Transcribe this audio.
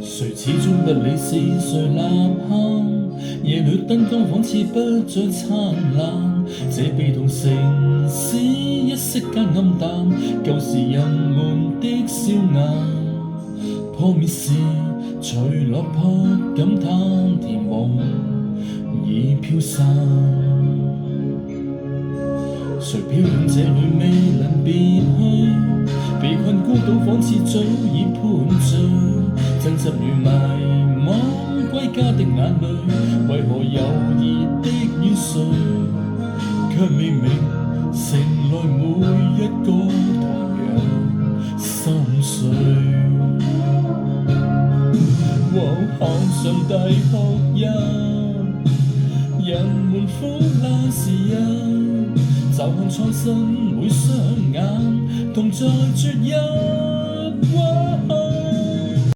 誰始終不理是誰吶喊，夜裏燈光仿似不再燦爛，這悲痛城市一息間暗淡，舊時人們的笑顏，破滅時隨落魄感嘆，甜夢已飄散。誰飄遠這裏未能別去，被困孤島仿似早已判罪，爭執與迷惘歸家的眼淚，為何友誼的遠睡，卻未明城內每一個同樣心碎。看上帝哭泣，人們苦難時日，就看蒼生每雙眼，同在絕入。